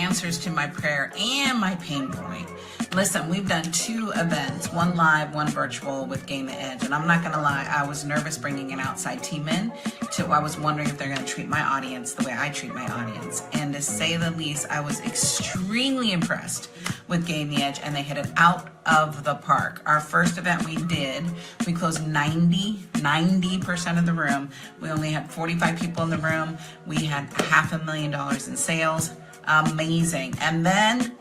answers to my prayer and my pain point. Listen, we've done 2 events, one live, one virtual with Gain the Edge. And I'm not going to lie, I was nervous bringing an outside team in. I was wondering if they're going to treat my audience the way I treat my audience. And to say the least, I was extremely impressed with Gain the Edge, and they hit it out of the park. Our first event we closed 90% of the room. We only had 45 people in the room. We had $500,000 in sales. Amazing. And then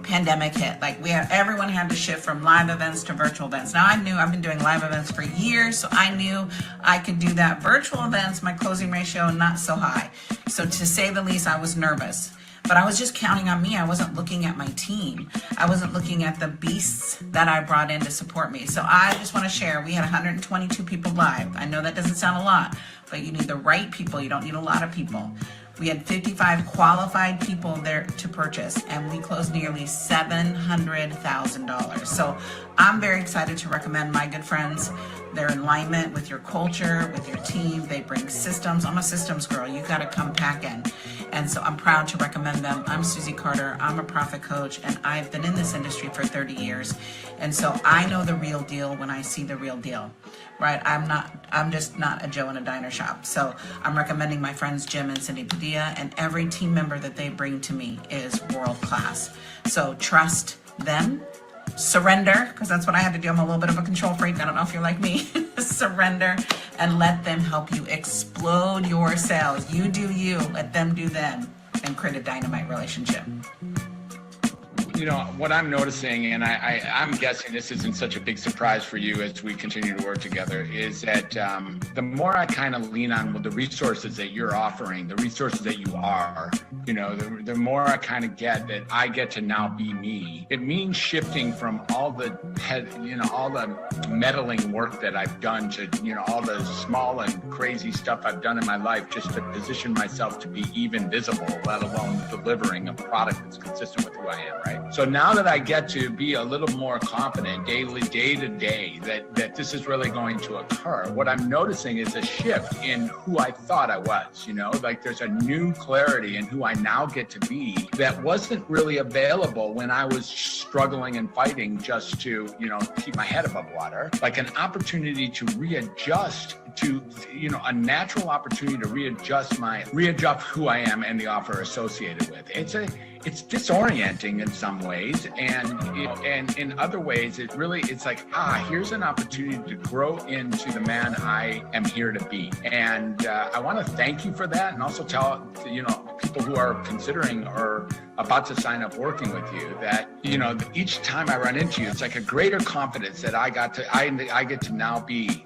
pandemic hit. Everyone had to shift from live events to virtual events. Now I've been doing live events for years, so I knew I could do that. Virtual events, my closing ratio, not so high. So to say the least, I was nervous. But I was just counting on me. I wasn't looking at my team. I wasn't looking at the beasts that I brought in to support me. So I just want to share, we had 122 people live. I know that doesn't sound a lot, but you need the right people. You don't need a lot of people. We had 55 qualified people there to purchase, and we closed nearly $700,000. So I'm very excited to recommend my good friends. They're in alignment with your culture, with your team. They bring systems. I'm a systems girl. You got to come pack in. And so I'm proud to recommend them. I'm Susie Carter. I'm a profit coach, and I've been in this industry for 30 years. And so I know the real deal when I see the real deal, right? I'm just not a Joe in a diner shop. So I'm recommending my friends Jim and Cindy Padilla, and every team member that they bring to me is world class. So trust them. Surrender, because that's what I had to do. I'm a little bit of a control freak. I don't know if you're like me. Surrender and let them help you explode your sales. You do you, let them do them, and create a dynamite relationship. You know, what I'm noticing, and I'm guessing this isn't such a big surprise for you as we continue to work together, is that the more I kind of lean on the resources that you're offering, the resources that you are, you know, the more I kind of get that I get to now be me. It means shifting from all the meddling work that I've done to, all the small and crazy stuff I've done in my life just to position myself to be even visible, let alone delivering a product that's consistent with who I am, right? So now that I get to be a little more confident day to day that this is really going to occur, what I'm noticing is a shift in who I thought I was, there's a new clarity in who I now get to be that wasn't really available when I was struggling and fighting just to, keep my head above water, like an opportunity to readjust to, a natural opportunity to readjust who I am and the offer associated with. It's disorienting in some ways, and in other ways, it's like, here's an opportunity to grow into the man I am here to be. And I want to thank you for that, and also tell people who are considering or about to sign up working with you that each time I run into you, it's like a greater confidence that I get to now be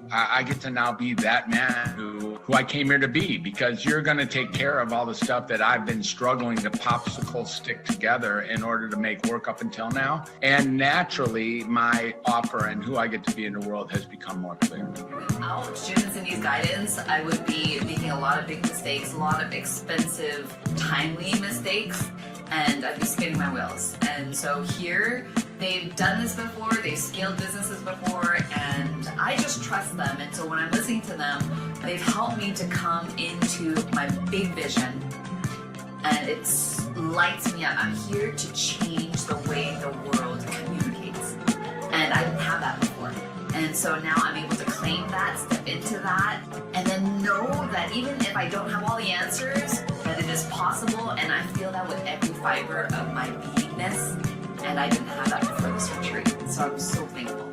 that man who I came here to be, because you're going to take care of all the stuff that I've been struggling to popsicle stick together in order to make work up until now. And naturally, my offer and who I get to be in the world has become more clear. Without Jim and Cindy's guidance, I would be making a lot of big mistakes, a lot of expensive, timely mistakes, and I'd be spinning my wheels. And so here, they've done this before, they've scaled businesses before, and I just trust them. And so when I'm listening to them, they've helped me to come into my big vision, and it lights me up. I'm here to change the way the world communicates, and I didn't have that before. And so now I'm able to claim that, step into that, and then know that even if I don't have all the answers, that it is possible, and I feel that with every fiber of my beingness, and I didn't have that before this retreat, so I'm so thankful.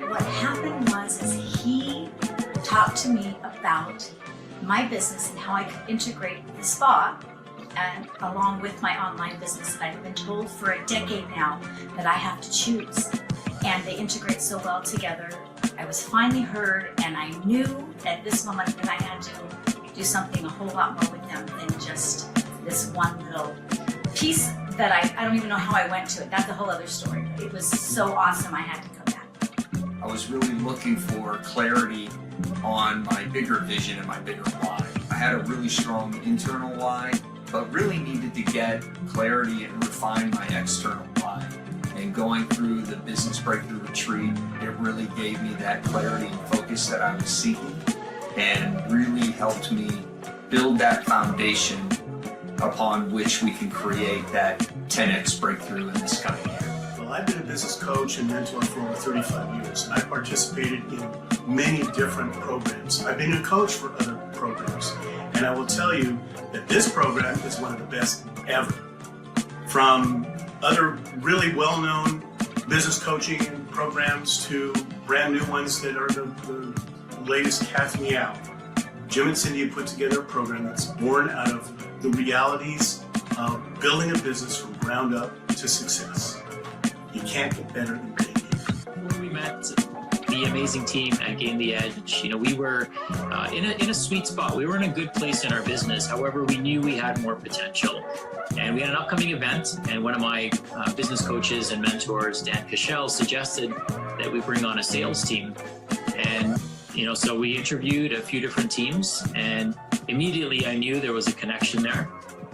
What happened was he talked to me about my business and how I could integrate the spa and along with my online business that I've been told for a decade now that I have to choose. And they integrate so well together. I was finally heard, and I knew at this moment that I had to do something a whole lot more with them than just this one little piece that I don't even know how I went to it. That's a whole other story. It was so awesome I had to come back. I was really looking for clarity on my bigger vision and my bigger why. I had a really strong internal why, but really needed to get clarity and refine my external why. And going through the Business Breakthrough Retreat, it really gave me that clarity and focus that I was seeking, and really helped me build that foundation upon which we can create that 10x breakthrough in this coming year. Well, I've been a business coach and mentor for over 35 years, and I participated in many different programs. I've been a coach for other programs, and I will tell you that this program is one of the best ever. From other really well-known business coaching programs to brand new ones that are the latest cat's meow. Jim and Cindy have put together a program that's born out of the realities of building a business from ground up to success. You can't get better than being here. When we met the amazing team at Gain the Edge, we were in a sweet spot. We were in a good place in our business. However, we knew we had more potential. And we had an upcoming event, and one of my business coaches and mentors, Dan Cashel, suggested that we bring on a sales team. And so we interviewed a few different teams, and immediately I knew there was a connection there.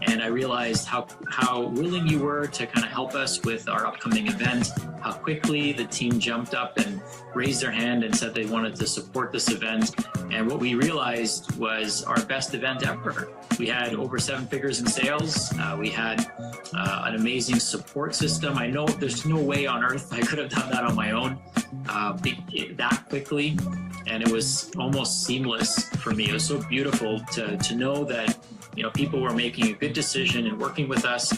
And I realized how willing you were to kind of help us with our upcoming event, how quickly the team jumped up and raised their hand and said they wanted to support this event. And what we realized was our best event ever. We had over 7 figures in sales. We had an amazing support system. I know there's no way on earth I could have done that on my own that quickly. And it was almost seamless for me. It was so beautiful to know that people were making a good decision and working with us,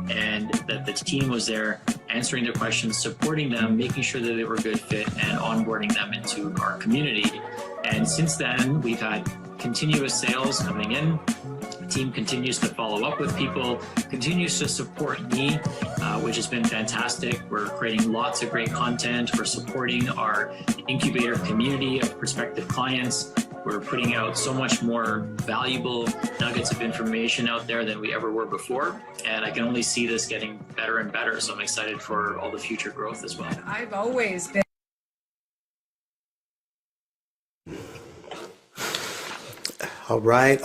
and that the team was there answering their questions, supporting them, making sure that they were a good fit, and onboarding them into our community. And since then, we've had continuous sales coming in. The team continues to follow up with people, continues to support me, which has been fantastic. We're creating lots of great content. We're supporting our incubator community of prospective clients. We're putting out so much more valuable nuggets of information out there than we ever were before. And I can only see this getting better and better. So I'm excited for all the future growth as well. I've always been. All right.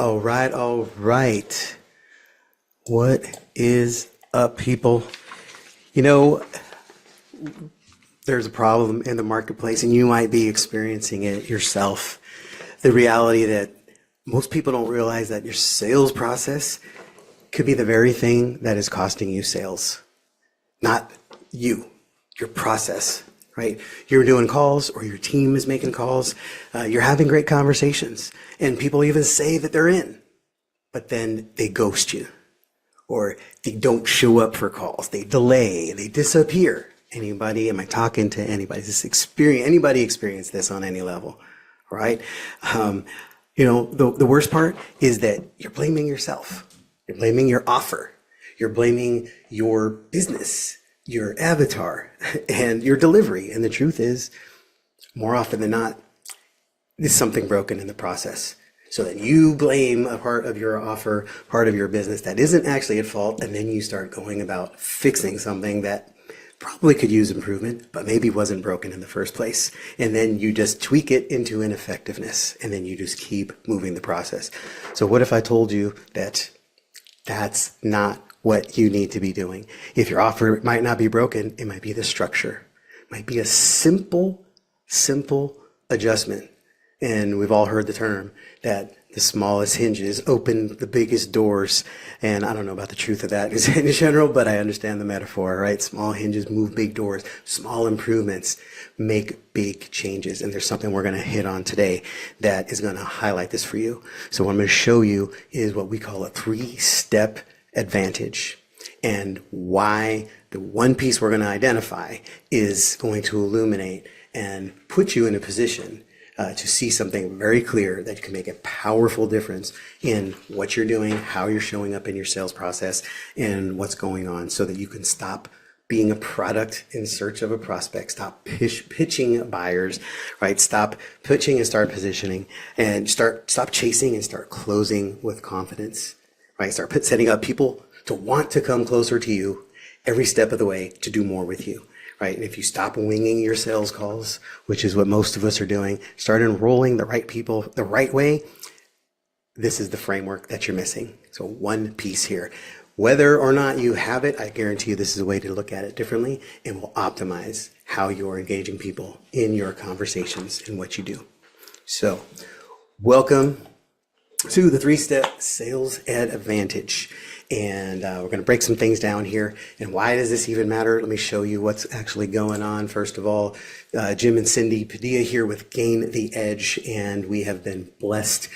What is up, people? There's a problem in the marketplace, and you might be experiencing it yourself. The reality that most people don't realize that your sales process could be the very thing that is costing you sales. Not you, your process, right? You're doing calls, or your team is making calls. You're having great conversations, and people even say that they're in, but then they ghost you, or they don't show up for calls. They delay, they disappear. Am I talking to anybody? Anybody experience this on any level? Right? The worst part is that you're blaming yourself. You're blaming your offer. You're blaming your business, your avatar, and your delivery. And the truth is, more often than not, there's something broken in the process. So that you blame a part of your offer, part of your business that isn't actually at fault, and then you start going about fixing something that probably could use improvement, but maybe wasn't broken in the first place. And then you just tweak it into ineffectiveness, and then you just keep moving the process. So what if I told you that that's not what you need to be doing? If your offer might not be broken, it might be the structure. It might be a simple adjustment. And we've all heard the term that the smallest hinges open the biggest doors. And I don't know about the truth of that in general, but I understand the metaphor, right? Small hinges move big doors. Small improvements make big changes. And there's something we're going to hit on today that is going to highlight this for you. So what I'm going to show you is what we call a 3-step advantage, and why the one piece we're going to identify is going to illuminate and put you in a position to see something very clear that can make a powerful difference in what you're doing, how you're showing up in your sales process, and what's going on, so that you can stop being a product in search of a prospect, stop pitching buyers, right? Stop pitching and start positioning, and stop chasing and start closing with confidence, right? Start setting up people to want to come closer to you every step of the way to do more with you. Right? And if you stop winging your sales calls, which is what most of us are doing, start enrolling the right people the right way, this is the framework that you're missing. So one piece here. Whether or not you have it, I guarantee you this is a way to look at it differently, and will optimize how you're engaging people in your conversations and what you do. So welcome to the 3-step Sales Advantage. And we're going to break some things down here. And why does this even matter? Let me show you what's actually going on. First of all, Jim and Cindy Padilla here with Gain the Edge, and we have been blessed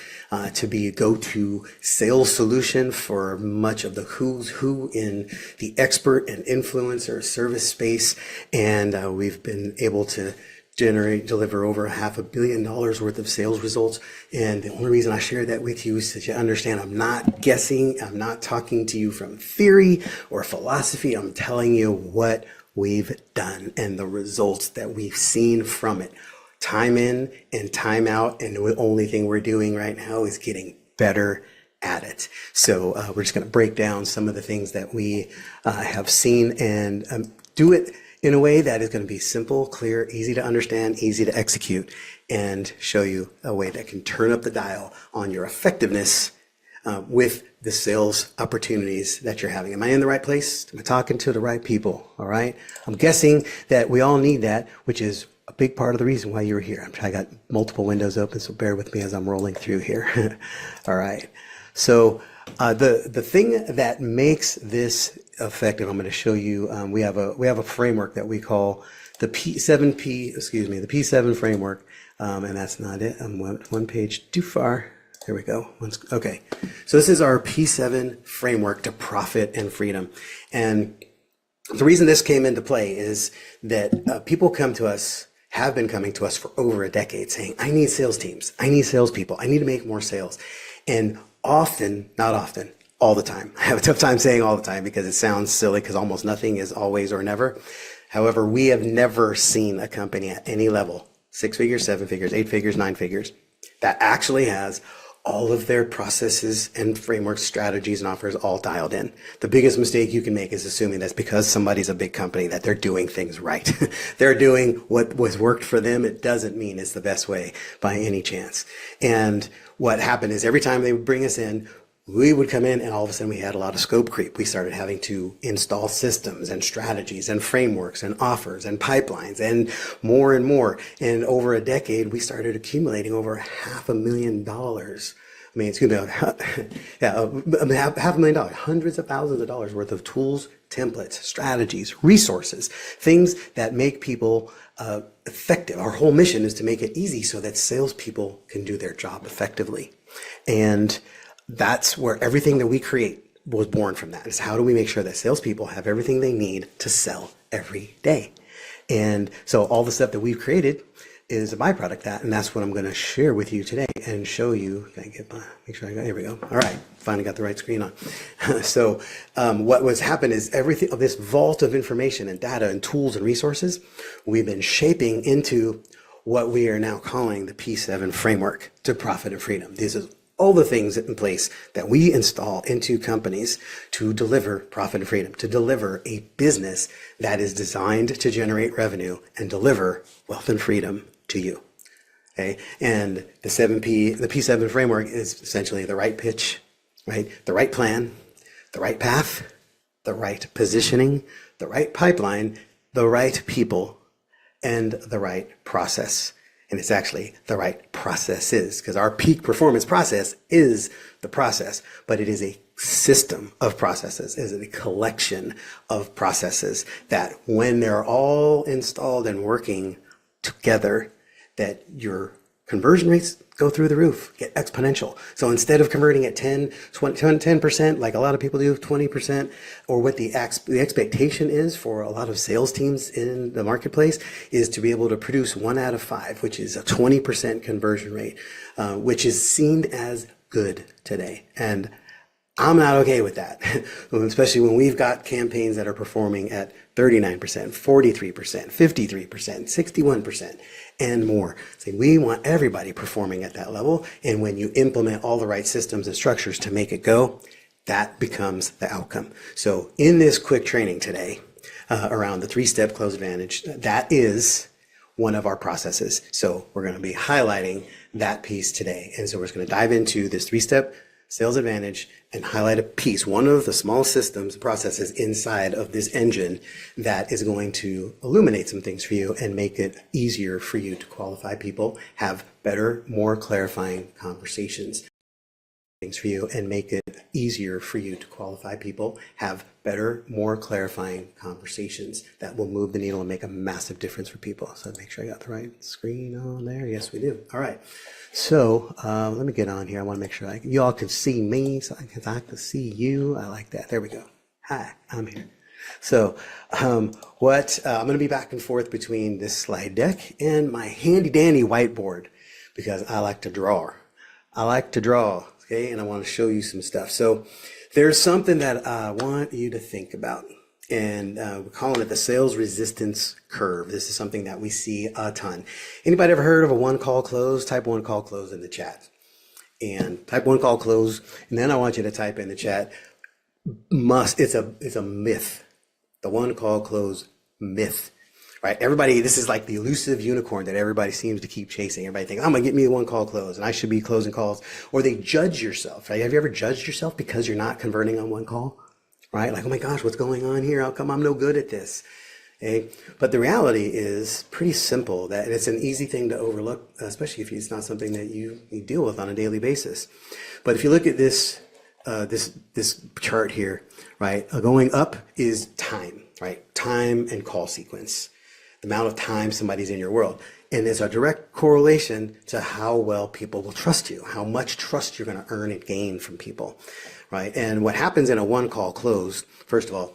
to be a go-to sales solution for much of the who's who in the expert and influencer service space. And we've been able to deliver over $500 million worth of sales results. And the only reason I share that with you is that you understand I'm not guessing. I'm not talking to you from theory or philosophy. I'm telling you what we've done and the results that we've seen from it. Time in and time out. And the only thing we're doing right now is getting better at it. So we're just going to break down some of the things that we have seen and do it in a way that is going to be simple, clear, easy to understand, easy to execute, and show you a way that can turn up the dial on your effectiveness with the sales opportunities that you're having. Am I in the right place? Am I talking to the right people? All right. I'm guessing that we all need that, which is a big part of the reason why you're here. I got multiple windows open, so bear with me as I'm rolling through here. All right. So the thing that makes this effective, I'm going to show you. We have a framework that we call the the P7 framework, and that's not it. I'm one page too far. There we go. Okay, so this is our P7 framework to profit and freedom, and the reason this came into play is that people have been coming to us for over a decade saying, I need sales teams, I need salespeople, I need to make more sales, and often, not often, all the time. I have a tough time saying all the time because it sounds silly because almost nothing is always or never. However, we have never seen a company at any level, 6 figures, 7 figures, 8 figures, 9 figures, that actually has all of their processes and frameworks, strategies, and offers all dialed in. The biggest mistake you can make is assuming that's because somebody's a big company that they're doing things right. They're doing what was worked for them. It doesn't mean it's the best way by any chance. And what happened is every time they would bring us in, we would come in and all of a sudden we had a lot of scope creep. We started having to install systems and strategies and frameworks and offers and pipelines and more and more. And over a decade, we started accumulating over $500,000. I mean, excuse me, $500,000, hundreds of thousands of dollars worth of tools, templates, strategies, resources, things that make people effective. Our whole mission is to make it easy so that salespeople can do their job effectively. And that's where everything that we create was born from that. Is how do we make sure that salespeople have everything they need to sell every day? And so all the stuff that we've created is a byproduct of that, and that's what I'm going to share with you today and show you. Can I make sure I got, here we go. All right, finally got the right screen on. So what was happened is everything of this vault of information and data and tools and resources, we've been shaping into what we are now calling the P7 framework to profit and freedom. This is all the things in place that we install into companies to deliver profit and freedom, to deliver a business that is designed to generate revenue and deliver wealth and freedom to you. Okay. And the P7 framework is essentially the right pitch, right? The right plan, the right path, the right positioning, the right pipeline, the right people, and the right process. And it's actually the right processes, because our peak performance process is the process, but it is a system of processes, is a collection of processes that when they're all installed and working together, that your conversion rates go through the roof, get exponential. So instead of converting at 10%, like a lot of people do, 20%, or what the expectation is for a lot of sales teams in the marketplace is to be able to produce 1 out of 5, which is a 20% conversion rate, which is seen as good today. And I'm not okay with that, especially when we've got campaigns that are performing at 39%, 43%, 53%, 61%, and more. So we want everybody performing at that level. And when you implement all the right systems and structures to make it go, that becomes the outcome. So in this quick training today around the 3-step close advantage, that is one of our processes. So we're going to be highlighting that piece today. And so we're just going to dive into this 3-step sales advantage and highlight a piece, one of the small systems and processes inside of this engine that is going to illuminate some things for you and make it easier for you to qualify people, have better, more clarifying conversations. Things for you and make it easier for you to qualify people, have better, more clarifying conversations that will move the needle and make a massive difference for people. So make sure I got the right screen on there. Yes, we do. All right. So let me get on here. I want to make sure you all can see me so I can see you. I like that. There we go. Hi, I'm here. So I'm going to be back and forth between this slide deck and my handy dandy whiteboard because I like to draw. Okay, and I want to show you some stuff. So there's something that I want you to think about, and we're calling it the sales resistance curve. This is something that we see a ton. Anybody ever heard of a one call close? Type one call close in the chat. And type one call close, and then I want you to type in the chat, it's a myth. The one call close myth. Right? Everybody, this is like the elusive unicorn that everybody seems to keep chasing. Everybody thinks, I'm going to get me a one call close and I should be closing calls. Or they judge yourself. Right? Have you ever judged yourself because you're not converting on one call? Right? Like, oh my gosh, what's going on here? How come I'm no good at this? Okay? But the reality is pretty simple, that it's an easy thing to overlook, especially if it's not something that you deal with on a daily basis. But if you look at this chart here, right? Going up is time, right? Time and call sequence. The amount of time somebody's in your world. And there's a direct correlation to how well people will trust you, how much trust you're going to earn and gain from people, right? And what happens in a one call close, first of all,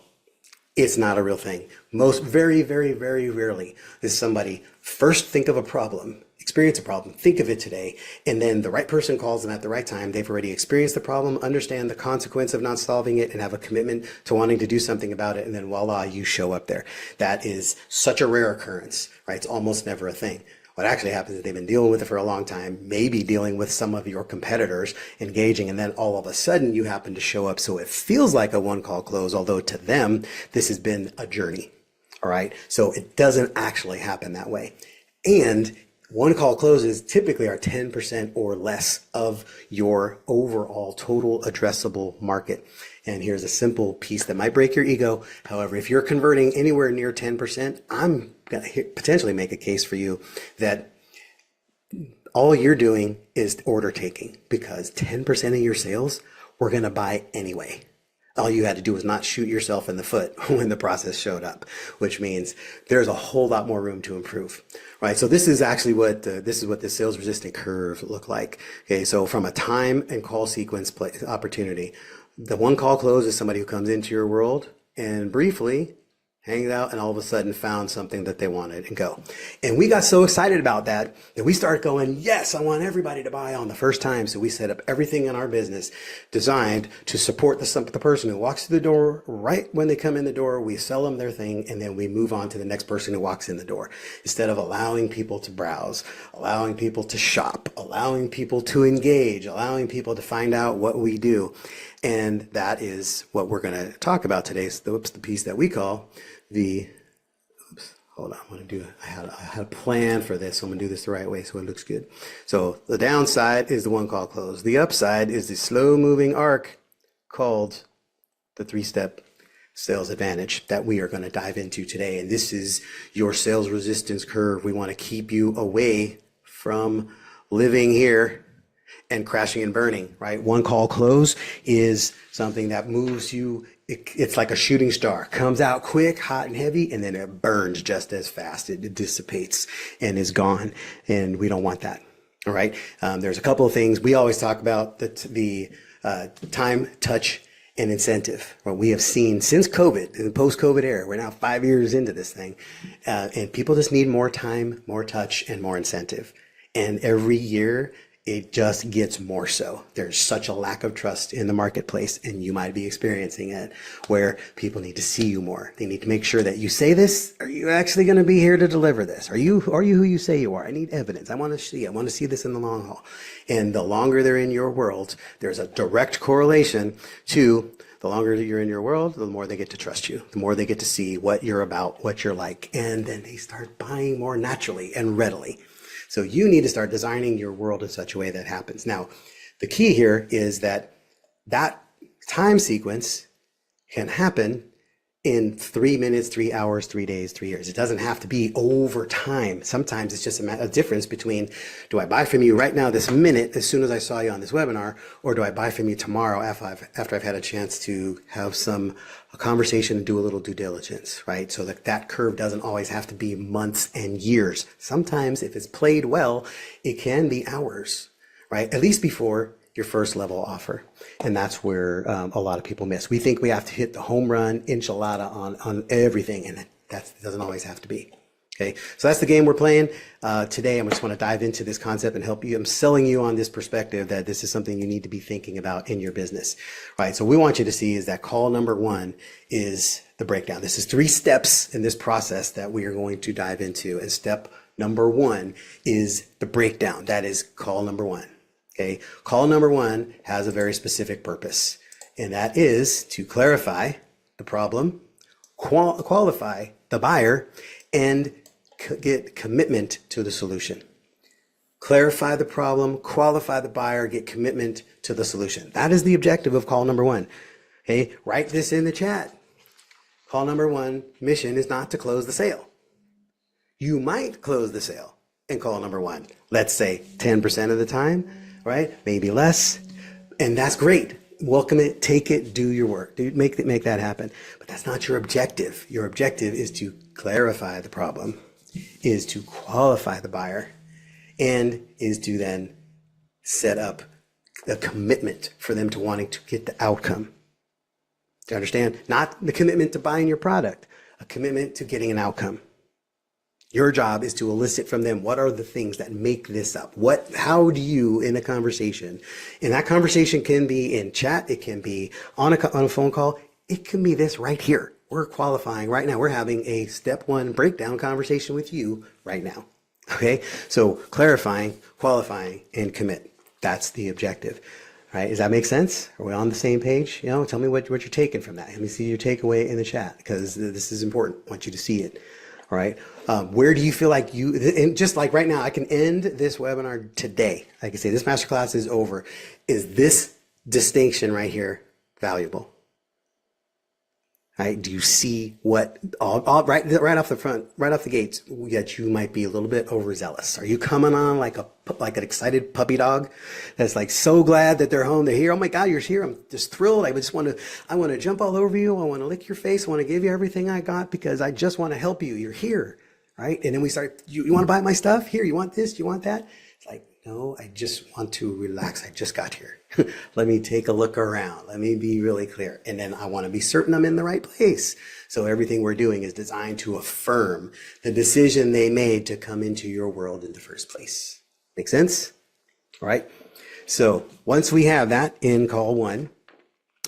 it's not a real thing. Very, very, very rarely does somebody first think of a problem, experience a problem, think of it today, and then the right person calls them at the right time. They've already experienced the problem, understand the consequence of not solving it, and have a commitment to wanting to do something about it, and then voila, you show up there. That is such a rare occurrence, right? It's almost never a thing. What actually happens is they've been dealing with it for a long time, maybe dealing with some of your competitors, engaging, and then all of a sudden you happen to show up. So it feels like a one call close, although to them, this has been a journey. All right. So it doesn't actually happen that way. And one call closes typically are 10% or less of your overall total addressable market. And here's a simple piece that might break your ego. However, if you're converting anywhere near 10%, I'm going to potentially make a case for you that all you're doing is order taking, because 10% of your sales we're going to buy anyway. All you had to do was not shoot yourself in the foot when the process showed up, which means there's a whole lot more room to improve, right? So this is actually what the sales resistant curve look like. Okay, so from a time and call sequence opportunity, the one call close is somebody who comes into your world and briefly hangs out and all of a sudden found something that they wanted and go. And we got so excited about that we started going, yes, I want everybody to buy on the first time. So we set up everything in our business designed to support the person who walks through the door. Right when they come in the door, we sell them their thing, and then we move on to the next person who walks in the door. Instead of allowing people to browse, allowing people to shop, allowing people to engage, allowing people to find out what we do. And that is what we're going to talk about today. So the piece that we call hold on, I had a plan for this, so I'm gonna do this the right way so it looks good. So the downside is the one call close. The upside is the slow moving arc called the 3-step sales advantage that we are going to dive into today. And this is your sales resistance curve. We want to keep you away from living here and crashing and burning, right? One call close is something that moves you. It's like a shooting star, comes out quick, hot and heavy, and then it burns just as fast. It dissipates and is gone. And we don't want that. All right. There's a couple of things we always talk about, the time, touch, and incentive. What we have seen since COVID, in the post-COVID era, we're now 5 years into this thing, and people just need more time, more touch, and more incentive. And every year, it just gets more so. There's such a lack of trust in the marketplace, and you might be experiencing it, where people need to see you more. They need to make sure that you say this. Are you actually going to be here to deliver this? Are you who you say you are? I need evidence. I want to see this in the long haul. And the longer they're in your world, there's a direct correlation to the longer you're in your world, the more they get to trust you, the more they get to see what you're about, what you're like, and then they start buying more naturally and readily. So you need to start designing your world in such a way that happens. Now, the key here is that time sequence can happen in 3 minutes, 3 hours, 3 days, 3 years. It doesn't have to be over time. Sometimes it's just a difference between, do I buy from you right now, this minute, as soon as I saw you on this webinar, or do I buy from you tomorrow after I've had a chance to have a conversation and do a little due diligence, right? So that curve doesn't always have to be months and years. Sometimes if it's played well, it can be hours, right? At least before your first level offer. And that's where a lot of people miss. We think we have to hit the home run enchilada on everything, and that doesn't always have to be. Okay, so that's the game we're playing. Today, I just want to dive into this concept and help you. I'm selling you on this perspective that this is something you need to be thinking about in your business, right? So we want you to see is that call number one is the breakdown. This is 3 steps in this process that we are going to dive into. And step number 1 is the breakdown. That is call number 1. Okay, call number 1 has a very specific purpose, and that is to clarify the problem, qualify the buyer, and get commitment to the solution. Clarify the problem, qualify the buyer, get commitment to the solution. That is the objective of call number 1. Okay, write this in the chat. Call number 1 mission is not to close the sale. You might close the sale in call number 1. Let's say 10% of the time, right? Maybe less. And that's great. Welcome it, take it, do your work. Make that happen. But that's not your objective. Your objective is to clarify the problem, is to qualify the buyer, and is to then set up a commitment for them to wanting to get the outcome. Do you understand? Not the commitment to buying your product, a commitment to getting an outcome. Your job is to elicit from them, what are the things that make this up? How do you, in a conversation, and that conversation can be in chat, it can be on a phone call, it can be this right here. We're qualifying right now. We're having a step 1 breakdown conversation with you right now. Okay, so clarifying, qualifying, and commit. That's the objective. All right, does that make sense? Are we on the same page? Tell me what you're taking from that. Let me see your takeaway in the chat, because this is important. I want you to see it. All right. Where do you feel like and just like right now, I can end this webinar today. I can say this masterclass is over. Is this distinction right here valuable? Right? Do you see what right off the front, right off the gates, that you might be a little bit overzealous? Are you coming on like an excited puppy dog that's like so glad that they're home, they're here? Oh my God, you're here! I'm just thrilled. I want to jump all over you. I want to lick your face. I want to give you everything I got because I just want to help you. You're here, right? And then we start. You want to buy my stuff? Here, you want this? You want that? It's like, no, I just want to relax. I just got here. Let me take a look around. Let me be really clear. And then I want to be certain I'm in the right place. So everything we're doing is designed to affirm the decision they made to come into your world in the first place. Make sense? All right. So once we have that in call 1,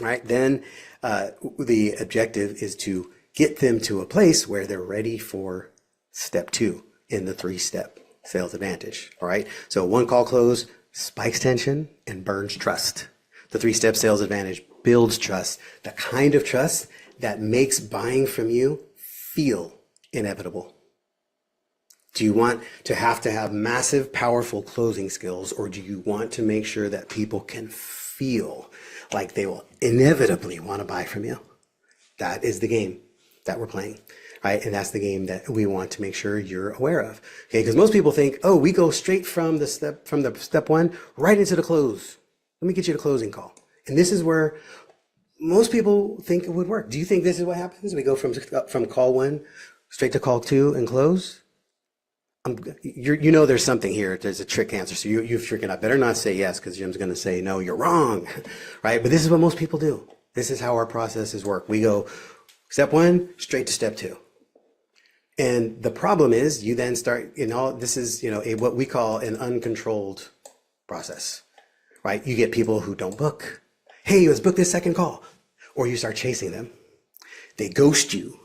right, then the objective is to get them to a place where they're ready for step 2 in the 3-step sales advantage. All right. So 1 call close spikes tension and burns trust. The 3-step sales advantage builds trust, the kind of trust that makes buying from you feel inevitable. Do you want to have massive, powerful closing skills, or do you want to make sure that people can feel like they will inevitably want to buy from you? That is the game that we're playing. Right? And that's the game that we want to make sure you're aware of. Okay, because most people think, oh, we go straight from the step 1 right into the close. Let me get you the closing call. And this is where most people think it would work. Do you think this is what happens? We go from call 1 straight to call 2 and close? There's something here. There's a trick answer. So you're freaking out. Better not say yes, because Jim's going to say, no, you're wrong. Right? But this is what most people do. This is how our processes work. We go step 1 straight to step 2. And the problem is you then start, this is, what we call an uncontrolled process, right? You get people who don't book. Hey, let's book this second call. Or you start chasing them. They ghost you.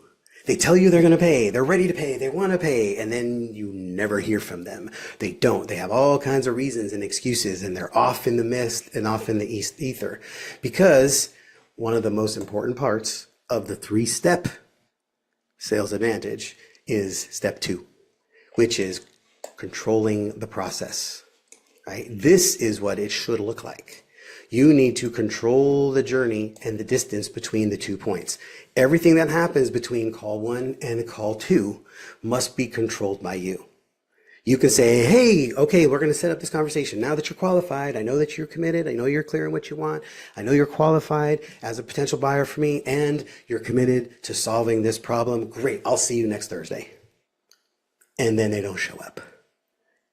They tell you they're going to pay. They're ready to pay. They want to pay. And then you never hear from them. They don't. They have all kinds of reasons and excuses, and they're off in the mist and off in the ether. Because one of the most important parts of the 3-step sales advantage is step 2, which is controlling the process, right? This is what it should look like. You need to control the journey and the distance between the 2 points. Everything that happens between call 1 and call 2 must be controlled by you. You can say, hey, okay, we're going to set up this conversation. Now that you're qualified, I know that you're committed. I know you're clear on what you want. I know you're qualified as a potential buyer for me, and you're committed to solving this problem. Great. I'll see you next Thursday. And then they don't show up.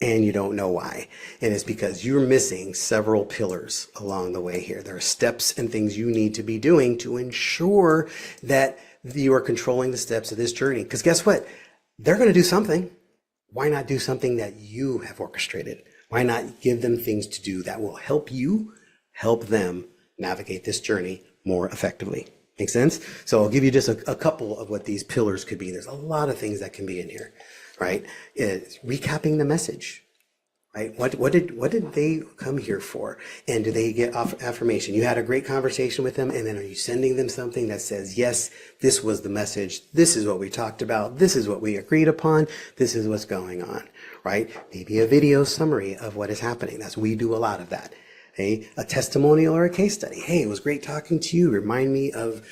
And you don't know why. And it's because you're missing several pillars along the way here. There are steps and things you need to be doing to ensure that you are controlling the steps of this journey. Because guess what? They're going to do something. Why not do something that you have orchestrated? Why not give them things to do that will help you help them navigate this journey more effectively? Make sense? So I'll give you just a couple of what these pillars could be. There's a lot of things that can be in here, right? It's recapping the message, right? What did they come here for? And do they get affirmation? You had a great conversation with them, and then are you sending them something that says, yes, this was the message. This is what we talked about. This is what we agreed upon. This is what's going on, right? Maybe a video summary of what is happening. We do a lot of that. Hey, a testimonial or a case study. Hey, it was great talking to you. Remind me of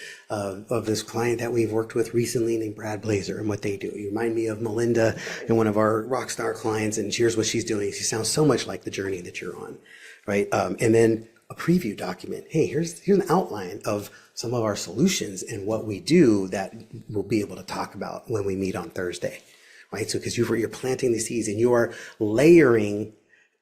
this client that we've worked with recently named Brad Blazer and what they do. You remind me of Melinda and one of our rock star clients, and here's what she's doing. She sounds so much like the journey that you're on, right? And then a preview document. Hey, here's an outline of some of our solutions and what we do that we'll be able to talk about when we meet on Thursday, right? So because you're planting the seeds and you are layering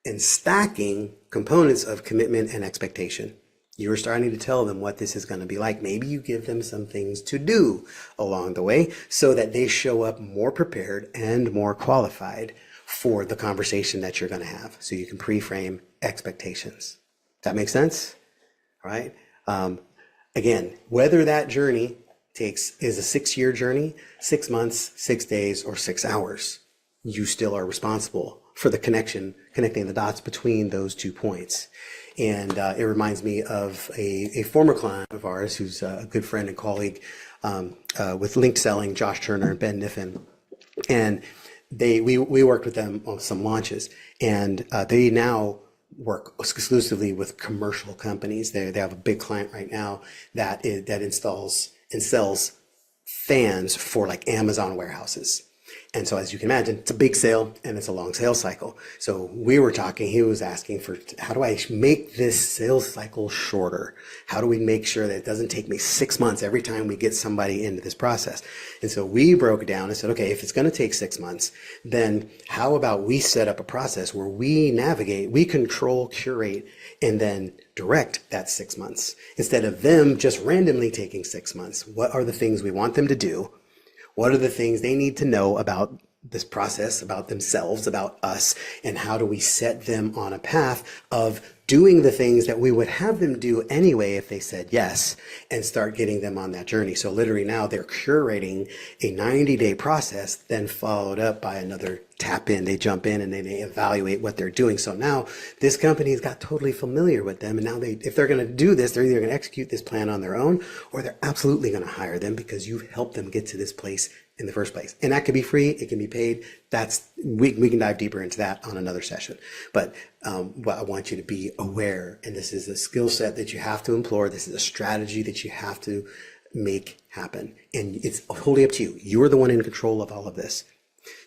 and stacking components of commitment and expectation. You're starting to tell them what this is going to be like. Maybe you give them some things to do along the way so that they show up more prepared and more qualified for the conversation that you're going to have. So you can pre-frame expectations. That makes sense? All right. Again, whether that journey is a 6-year journey, 6 months, 6 days, or 6 hours, you still are responsible for the connecting the dots between those 2 points. And it reminds me of a former client of ours who's a good friend and colleague with Linked Selling, Josh Turner and Ben Niffen. And we worked with them on some launches, and they now work exclusively with commercial companies. They have a big client right now that installs and sells fans for like Amazon warehouses. And so as you can imagine, it's a big sale and it's a long sales cycle. So we were talking, he was asking for, how do I make this sales cycle shorter? How do we make sure that it doesn't take me 6 months every time we get somebody into this process? And so we broke it down and said, okay, if it's going to take 6 months, then how about we set up a process where we navigate, we control, curate, and then direct that 6 months instead of them just randomly taking 6 months. What are the things we want them to do? What are the things they need to know about this process, about themselves, about us, and how do we set them on a path of doing the things that we would have them do anyway if they said yes, and start getting them on that journey. So literally now they're curating a 90-day process, then followed up by another tap in. They jump in and they evaluate what they're doing. So now this company has got totally familiar with them. And now if they're going to do this, they're either going to execute this plan on their own, or they're absolutely going to hire them because you've helped them get to this place in the first place. And that could be free. It can be paid. We can dive deeper into that on another session. But what I want you to be aware, and this is a skill set that you have to employ. This is a strategy that you have to make happen. And it's wholly up to you. You're the one in control of all of this.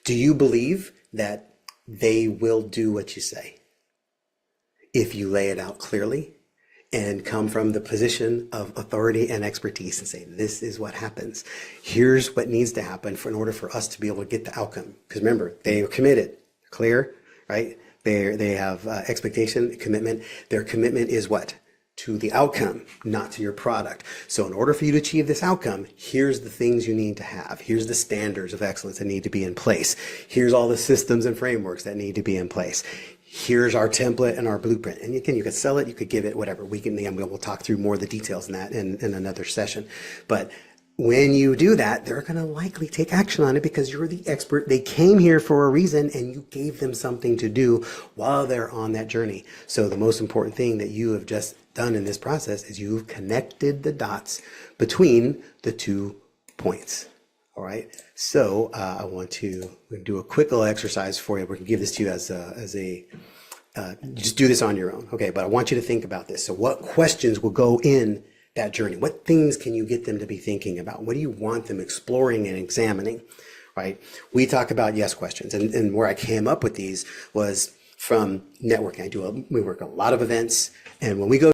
Do you believe that they will do what you say? If you lay it out clearly and come from the position of authority and expertise and say, this is what happens. Here's what needs to happen in order for us to be able to get the outcome. Because remember, they are committed, clear, right? They have expectation, commitment. Their commitment is what? To the outcome, not to your product. So in order for you to achieve this outcome, here's the things you need to have. Here's the standards of excellence that need to be in place. Here's all the systems and frameworks that need to be in place. Here's our template and our blueprint. And again, you could sell it, you could give it, whatever. We'll talk through more of the details in that in another session. But when you do that, they're going to likely take action on it because you're the expert. They came here for a reason and you gave them something to do while they're on that journey. So the most important thing that you have just done in this process is you've connected the dots between the 2 points. All right. So I want to do a quick little exercise for you. We can give this to you as a just do this on your own. Okay, but I want you to think about this. So what questions will go in that journey? What things can you get them to be thinking about? What do you want them exploring and examining, right? We talk about yes questions, and where I came up with these was from networking. We work a lot of events, and when we go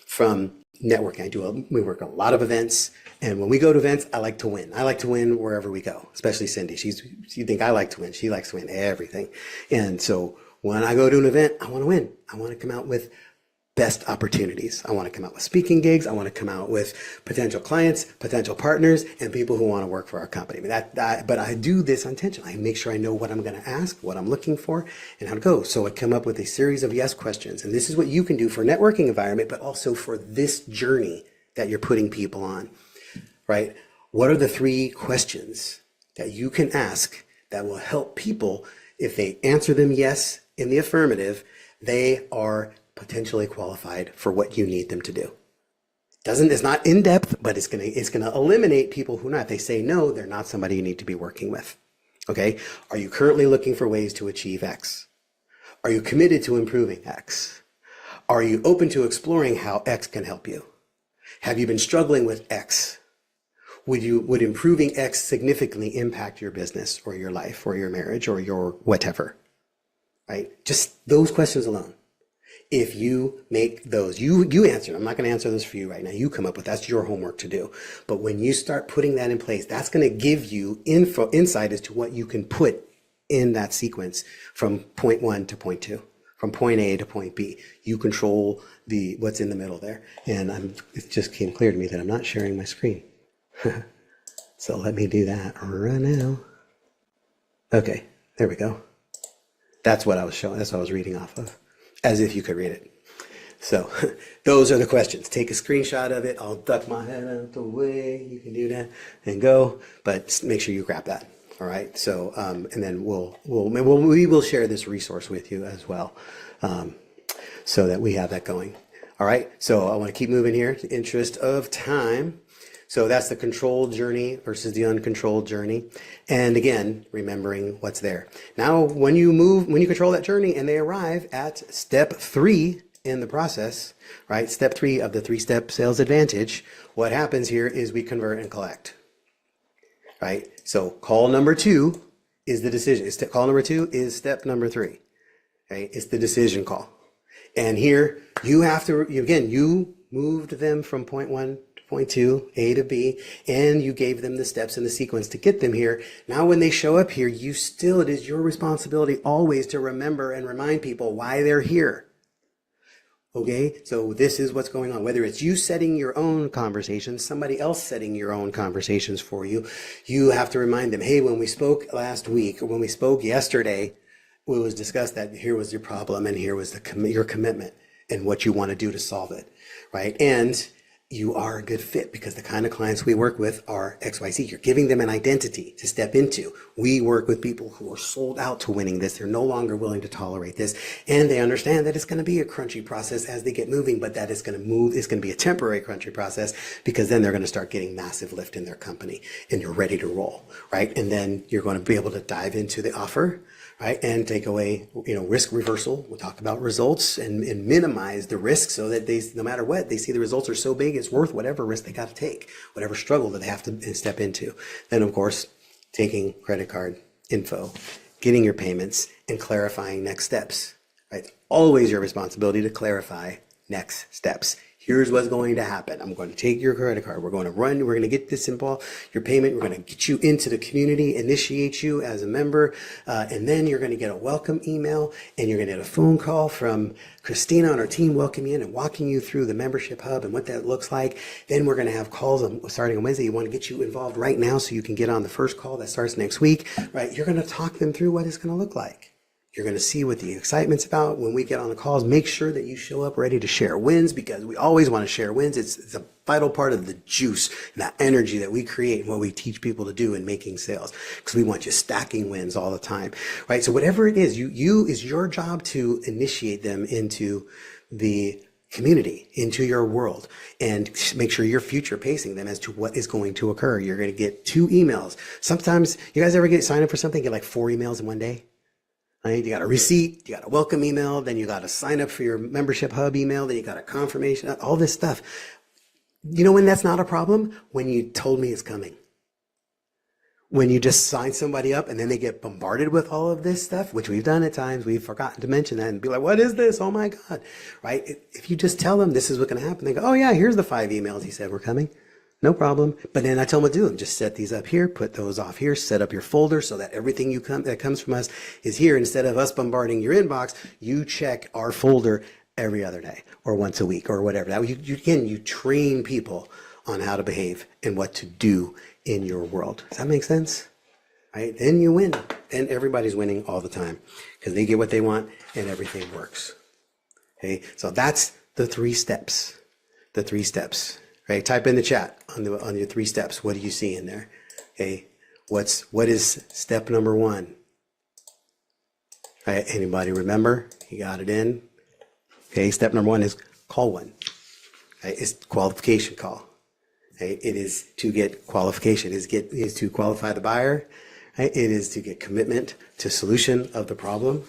from networking, we work a lot of events, and when we go to events, I like to win. I like to win wherever we go, especially Cindy. You think I like to win. She likes to win everything. And so when I go to an event, I want to win. I want to come out with best opportunities. I want to come out with speaking gigs. I want to come out with potential clients, potential partners, and people who want to work for our company. But I do this intentionally. I make sure I know what I'm going to ask, what I'm looking for, and how to go. So I come up with a series of yes questions. And this is what you can do for a networking environment, but also for this journey that you're putting people on, right? What are the 3 questions that you can ask that will help people? If they answer them yes in the affirmative, they are potentially qualified for what you need them to do. It's not in depth, but it's gonna eliminate people who not. If they say no, they're not somebody you need to be working with. Okay? Are you currently looking for ways to achieve X? Are you committed to improving X? Are you open to exploring how X can help you? Have you been struggling with X? Would improving X significantly impact your business or your life or your marriage or your whatever? Right? Just those questions alone. If you make those, you answer. I'm not going to answer those for you right now. You come up with, that's your homework to do. But when you start putting that in place, that's going to give you insight as to what you can put in that sequence from point 1 to point 2, from point A to point B. You control what's in the middle there. And it just came clear to me that I'm not sharing my screen. So let me do that right now. Okay, there we go. That's what I was showing. That's what I was reading off of, as if you could read it. So those are the questions. Take a screenshot of it. I'll duck my head out the way. You can do that and go, but make sure you grab that. All right. So, and then we will share this resource with you as well, so that we have that going. All right. So I want to keep moving here in the interest of time. So that's the controlled journey versus the uncontrolled journey. And again, remembering what's there. Now, when you control that journey and they arrive at step 3 in the process, right? Step 3 of the 3-step sales advantage, what happens here is we convert and collect, right? So call number 2 is the decision. Call number 2 is step number 3, okay? It's the decision call. And here you have to, again, you moved them from point 1 point 2, A to B, and you gave them the steps in the sequence to get them here. Now, when they show up here, it is your responsibility always to remember and remind people why they're here. Okay, so this is what's going on. Whether it's you setting your own conversations, somebody else setting your own conversations for you, you have to remind them, hey, when we spoke last week, or when we spoke yesterday, it was discussed that here was your problem and here was your commitment and what you want to do to solve it, right? And you are a good fit because the kind of clients we work with are XYZ. You're giving them an identity to step into. We work with people who are sold out to winning this. They're no longer willing to tolerate this. And they understand that it's going to be a crunchy process as they get moving, but that it's going to move. It's going to be a temporary crunchy process because then they're going to start getting massive lift in their company and you're ready to roll, right? And then you're going to be able to dive into the offer, right? And take away, risk reversal. We'll talk about results and minimize the risk so that no matter what, they see the results are so big, it's worth whatever risk they got to take, whatever struggle that they have to step into. Then, of course, taking credit card info, getting your payments, and clarifying next steps, right? Always your responsibility to clarify next steps. Here's what's going to happen. I'm going to take your credit card. We're going to get this involved, your payment. We're going to get you into the community, initiate you as a member. And then you're going to get a welcome email and you're going to get a phone call from Christina on our team welcoming you in and walking you through the membership hub and what that looks like. Then we're going to have calls starting on Wednesday. You want to get you involved right now so you can get on the first call that starts next week, right? You're going to talk them through what it's going to look like. You're going to see what the excitement's about when we get on the calls. Make sure that you show up ready to share wins because we always want to share wins. It's a vital part of the juice and that energy that we create and what we teach people to do in making sales because we want you stacking wins all the time, right? So whatever it is, is your job to initiate them into the community, into your world, and make sure you're future pacing them as to what is going to occur. You're going to get 2 emails. Sometimes you guys ever sign up for something, get like 4 emails in one day? right? You got a receipt, you got a welcome email, then you got to sign up for your membership hub email, then you got a confirmation, all this stuff. You know when that's not a problem? When you told me it's coming. When you just sign somebody up and then they get bombarded with all of this stuff, which we've done at times, we've forgotten to mention that and be like, what is this? Oh my God, right? If you just tell them this is what's going to happen, they go, oh yeah, here's the 5 emails he said were coming. No problem. But then I tell them what to do. Just set these up here, put those off here, set up your folder so that everything that comes from us is here. Instead of us bombarding your inbox, you check our folder every other day or once a week or whatever. That you train people on how to behave and what to do in your world. Does that make sense? Right? Then you win. Then everybody's winning all the time because they get what they want and everything works. Okay. So that's the 3 steps. The 3 steps. Right? Type in the chat on your 3 steps. What do you see in there? Okay. What is step number 1? Right? Anybody remember? You got it in? Okay. Step number 1 is call one. Right? It's qualification call. Right? It is to get qualification. It is to qualify the buyer. Right? It is to get commitment to solution of the problem.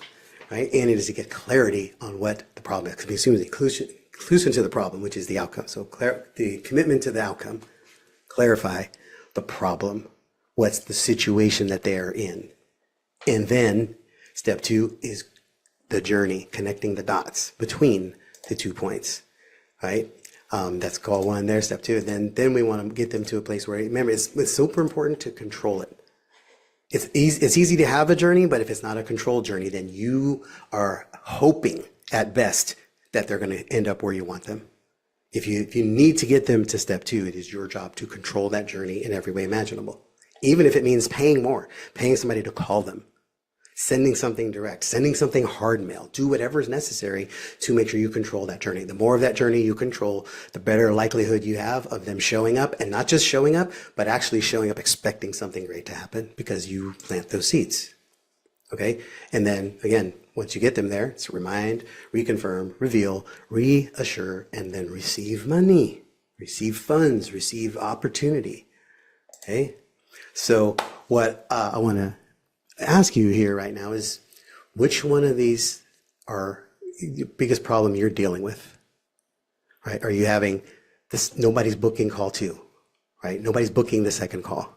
Right? And it is to get clarity on what the problem is. Inclusion to the problem, which is the outcome. So the commitment to the outcome, clarify the problem, what's the situation that they are in. And then step 2 is the journey, connecting the dots between the 2 points, right? That's call 1 there, step 2. And then we want to get them to a place where, remember, it's super important to control it. It's easy to have a journey, but if it's not a controlled journey, then you are hoping at best that they're going to end up where you want them. If you need to get them to step 2, it is your job to control that journey in every way imaginable. Even if it means paying more, paying somebody to call them, sending something direct, sending something hard mail, do whatever is necessary to make sure you control that journey. The more of that journey you control, the better likelihood you have of them showing up, and not just showing up, but actually showing up expecting something great to happen because you plant those seeds. Okay. And then again, once you get them there, it's remind, reconfirm, reveal, reassure, and then receive money, receive funds, receive opportunity. Okay. So what I want to ask you here right now is, which one of these are the biggest problem you're dealing with? Right? Are you having this? Nobody's booking call 2, right? Nobody's booking the second call.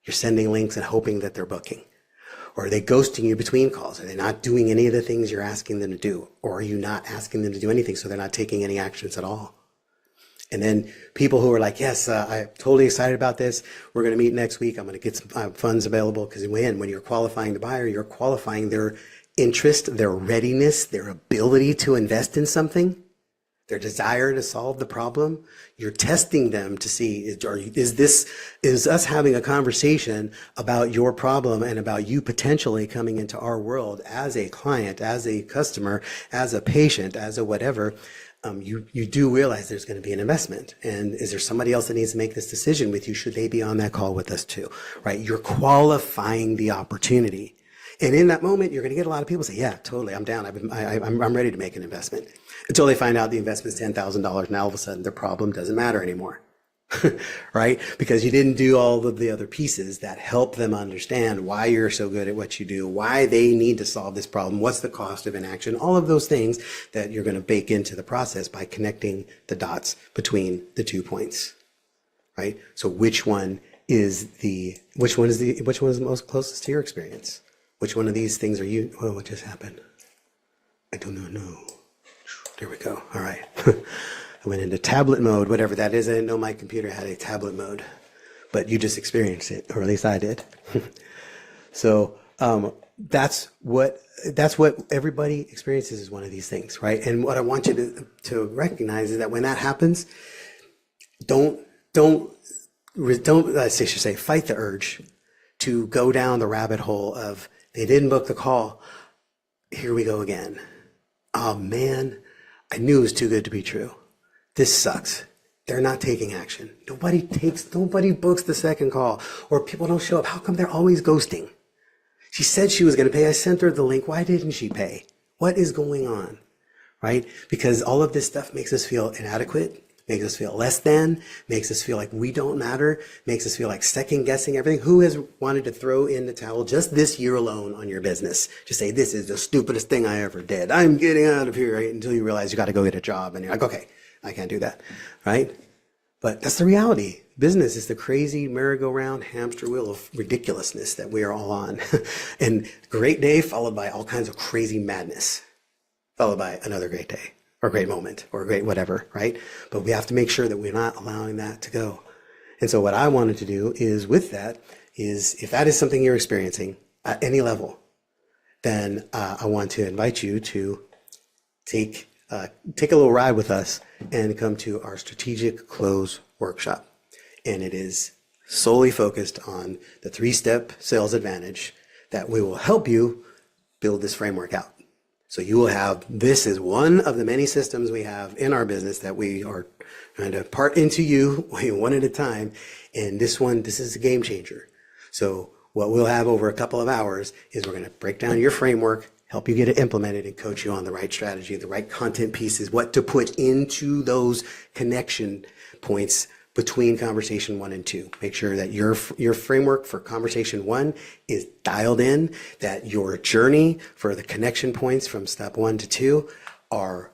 You're sending links and hoping that they're booking. Or are they ghosting you between calls? Are they not doing any of the things you're asking them to do? Or are you not asking them to do anything, so they're not taking any actions at all? And then people who are like, yes, I'm totally excited about this. We're going to meet next week. I'm going to get some funds available. Because when you're qualifying the buyer, you're qualifying their interest, their readiness, their ability to invest in something, their desire to solve the problem. You're testing them to see, is us having a conversation about your problem and about you potentially coming into our world as a client, as a customer, as a patient, as a whatever. You do realize there's going to be an investment. And is there somebody else that needs to make this decision with you? Should they be on that call with us too? Right? You're qualifying the opportunity. And in that moment, you're going to get a lot of people say, yeah, totally, I'm down. I'm ready to make an investment. Until they find out the investment is $10,000 and all of a sudden their problem doesn't matter anymore. Right? Because you didn't do all of the other pieces that help them understand why you're so good at what you do, why they need to solve this problem, what's the cost of inaction, all of those things that you're going to bake into the process by connecting the dots between the 2 points. Right? So which one is the most closest to your experience? Which one of these things are you? Oh, what just happened? I do not know. There we go. All right. I went into tablet mode, whatever that is. I didn't know my computer had a tablet mode, but you just experienced it, or at least I did. So that's what everybody experiences, is one of these things, right? And what I want you to recognize is that when that happens, don't I should say, fight the urge to go down the rabbit hole of, they didn't book the call. Here we go again. Oh man, I knew it was too good to be true. This sucks. They're not taking action. Nobody books the second call, or people don't show up. How come they're always ghosting? She said she was going to pay. I sent her the link. Why didn't she pay? What is going on? Right? Because all of this stuff makes us feel inadequate, makes us feel less than, makes us feel like we don't matter, makes us feel like second guessing everything. Who has wanted to throw in the towel just this year alone on your business? Just say, this is the stupidest thing I ever did. I'm getting out of here, right? Until you realize you got to go get a job and you're like, okay, I can't do that, right? But that's the reality. Business is the crazy merry-go-round hamster wheel of ridiculousness that we are all on. And great day followed by all kinds of crazy madness, followed by another great day or great moment or great whatever, right? But we have to make sure that we're not allowing that to go. And so what I wanted to do is with that is if that is something you're experiencing at any level, then I want to invite you to take a little ride with us and come to our strategic close workshop. And it is solely focused on the 3-step sales advantage that we will help you build this framework out. So you will have, this is one of the many systems we have in our business that we are trying to part into you one at a time. And this is a game changer. So what we'll have over a couple of hours is we're going to break down your framework, help you get it implemented, and coach you on the right strategy, the right content pieces, what to put into those connection points between conversation 1 and 2. Make sure that your framework for conversation 1 is dialed in, that your journey for the connection points from step 1 to 2 are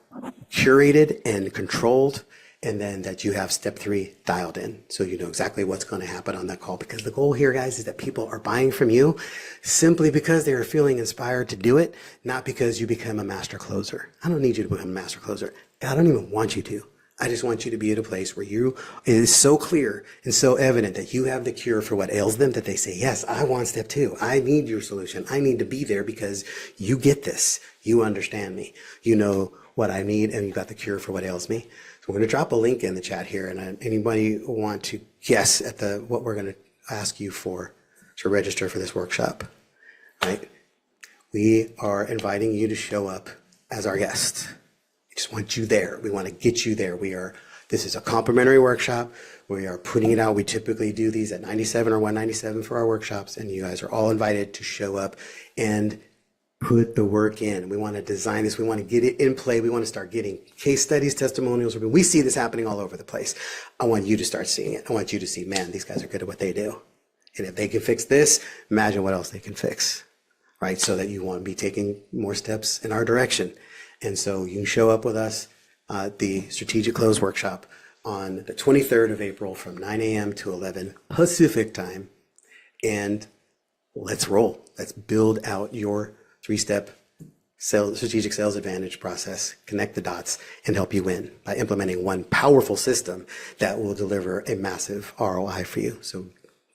curated and controlled, and then that you have step 3 dialed in. So you know exactly what's going to happen on that call, because the goal here, guys, is that people are buying from you simply because they are feeling inspired to do it, not because you become a master closer. I don't need you to become a master closer. I don't even want you to. I just want you to be at a place where it is so clear and so evident that you have the cure for what ails them, that they say, yes, I want step 2. I need your solution. I need to be there because you get this. You understand me. You know what I need, and you got the cure for what ails me. So we're going to drop a link in the chat here, and anybody want to guess at what we're going to ask you for to register for this workshop, right? We are inviting you to show up as our guest. We just want you there. We want to get you there. This is a complimentary workshop. We are putting it out. We typically do these at 97 or 197 for our workshops, and you guys are all invited to show up and put the work in. We want to design this. We want to get it in play. We want to start getting case studies, testimonials. We see this happening all over the place. I want you to start seeing it. I want you to see, man, these guys are good at what they do. And if they can fix this, imagine what else they can fix, right? So that you want to be taking more steps in our direction. And so you can show up with us at the Strategic Close Workshop on the 23rd of April from 9 a.m. to 11 Pacific time. And let's roll. Let's build out your 3-step strategic sales advantage process, connect the dots, and help you win by implementing one powerful system that will deliver a massive ROI for you. So